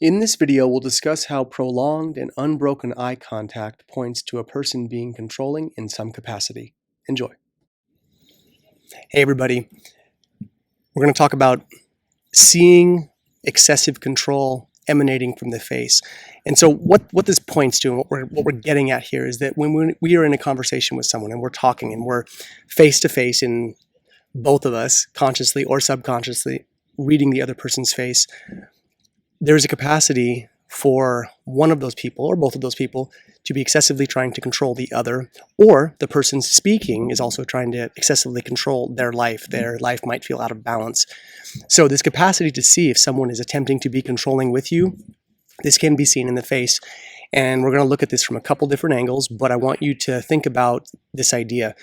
In this video, we'll discuss how prolonged and unbroken eye contact points to a person being controlling in some capacity. Enjoy. Hey everybody, we're going to talk about seeing excessive control emanating from the face. And so what this points to and what we're getting at here is that when we are in a conversation with someone and we're talking and we're face to face, in both of us, consciously or subconsciously, reading the other person's face, there's a capacity for one of those people or both of those people to be excessively trying to control the other, or the person speaking is also trying to excessively control their life. Their life might feel out of balance. So this capacity to see if someone is attempting to be controlling with you, this can be seen in the face. And we're going to look at this from a couple different angles, but I want you to think about this idea.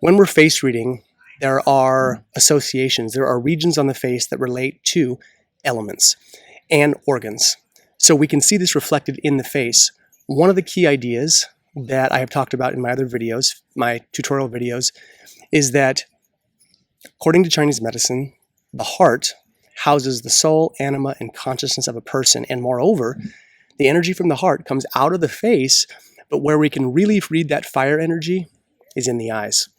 When we're face reading, there are associations. There are regions on the face that relate to elements and organs. So we can see this reflected in the face. One of the key ideas that I have talked about in my other videos, my tutorial videos, is that according to Chinese medicine, the heart houses the soul, anima, and consciousness of a person. And moreover, the energy from the heart comes out of the face, but where we can really read that fire energy is in the eyes.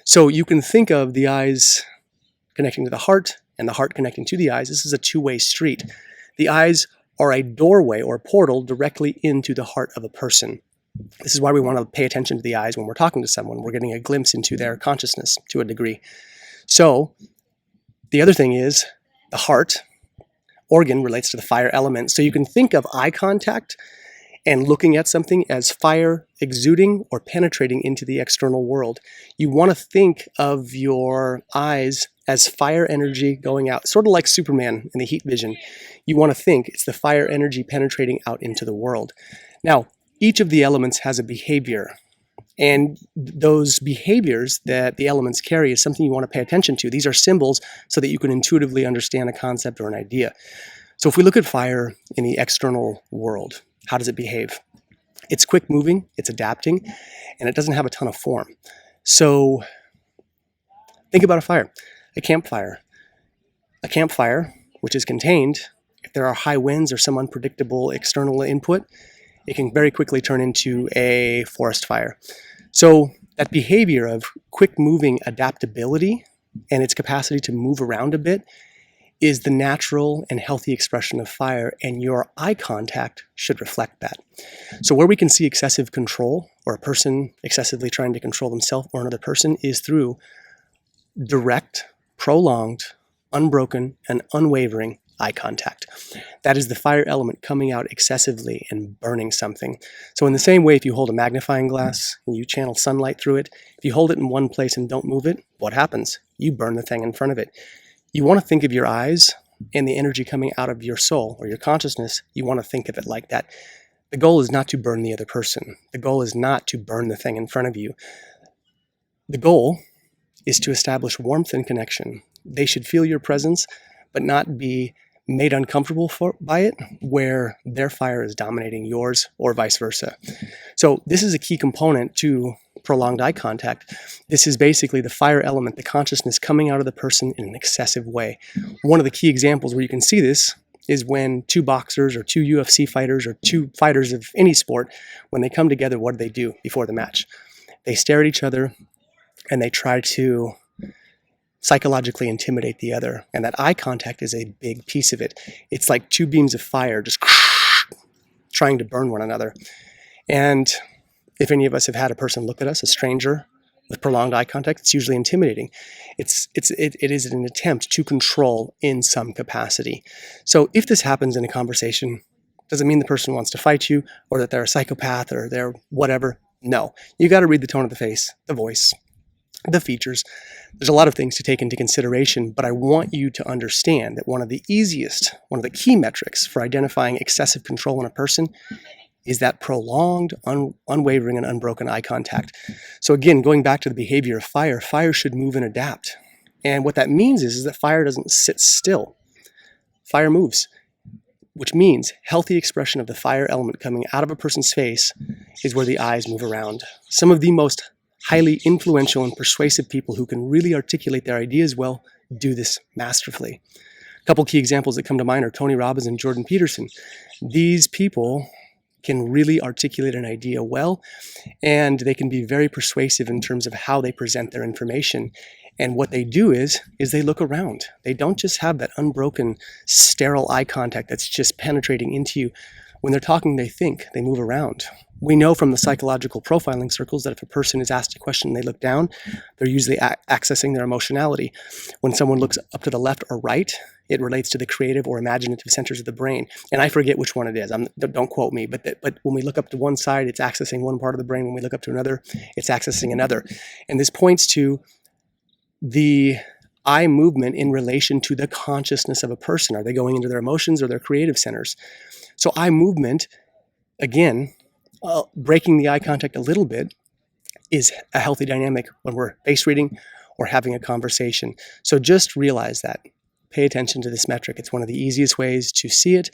So you can think of the eyes connecting to the heart and the heart connecting to the eyes. This is a two-way street. The eyes are a doorway or portal directly into the heart of a person. This is why we want to pay attention to the eyes when we're talking to someone. We're getting a glimpse into their consciousness to a degree. So the other thing is the heart organ relates to the fire element. So you can think of eye contact and looking at something as fire exuding or penetrating into the external world. You want to think of your eyes as fire energy going out, sort of like Superman in the heat vision. You want to think it's the fire energy penetrating out into the world. Now, each of the elements has a behavior, and those behaviors that the elements carry is something you want to pay attention to. These are symbols so that you can intuitively understand a concept or an idea. So if we look at fire in the external world, how does it behave? It's quick moving, it's adapting, and it doesn't have a ton of form. So think about a fire, a campfire. A campfire, which is contained, if there are high winds or some unpredictable external input, it can very quickly turn into a forest fire. So that behavior of quick moving adaptability and its capacity to move around a bit is the natural and healthy expression of fire, and your eye contact should reflect that. So where we can see excessive control, or a person excessively trying to control themselves or another person, is through direct, prolonged, unbroken, and unwavering eye contact. That is the fire element coming out excessively and burning something. So in the same way, if you hold a magnifying glass and you channel sunlight through it, if you hold it in one place and don't move it, what happens? You burn the thing in front of it. You want to think of your eyes and the energy coming out of your soul or your consciousness. You want to think of it like that. The goal is not to burn the other person. The goal is not to burn the thing in front of you. The goal is to establish warmth and connection. They should feel your presence, but not be made uncomfortable by it, where their fire is dominating yours or vice versa. So this is a key component to prolonged eye contact. This is basically the fire element, the consciousness coming out of the person in an excessive way. One of the key examples where you can see this is when two boxers or two UFC fighters or two fighters of any sport, when they come together, what do before the match? They stare at each other and they try to psychologically intimidate the other. And that eye contact is a big piece of it. It's like two beams of fire just trying to burn one another. And if any of us have had a person look at us, a stranger, with prolonged eye contact, it's usually intimidating. It is an attempt to control in some capacity. So if this happens in a conversation, doesn't mean the person wants to fight you or that they're a psychopath or they're whatever. No, you got to read the tone of the face, the voice, the features. There's a lot of things to take into consideration, but I want you to understand that one of the key metrics for identifying excessive control in a person is that prolonged, unwavering, and unbroken eye contact. So again, going back to the behavior of fire, fire should move and adapt. And what that means is that fire doesn't sit still. Fire moves, which means healthy expression of the fire element coming out of a person's face is where the eyes move around. Some of the most highly influential and persuasive people who can really articulate their ideas well do this masterfully. couple key examples that come to mind are Tony Robbins and Jordan Peterson. These people can really articulate an idea well, and they can be very persuasive in terms of how they present their information. And what they do is they look around. They don't just have that unbroken, sterile eye contact that's just penetrating into you. When they're talking, they think, they move around. We know from the psychological profiling circles that if a person is asked a question and they look down, they're usually accessing their emotionality. When someone looks up to the left or right, it relates to the creative or imaginative centers of the brain. And I forget which one it is. Don't quote me, but when we look up to one side, it's accessing one part of the brain. When we look up to another, it's accessing another. And this points to the eye movement in relation to the consciousness of a person. Are they going into their emotions or their creative centers? So eye movement, again, breaking the eye contact a little bit is a healthy dynamic when we're face reading or having a conversation. So just realize that. Pay attention to this metric. It's one of the easiest ways to see it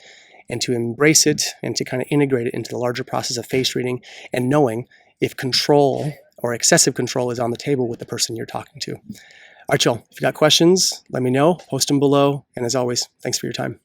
and to embrace it and to kind of integrate it into the larger process of face reading and knowing if control or excessive control is on the table with the person you're talking to. All right, y'all, if you got questions, let me know. Post them below. And as always, thanks for your time.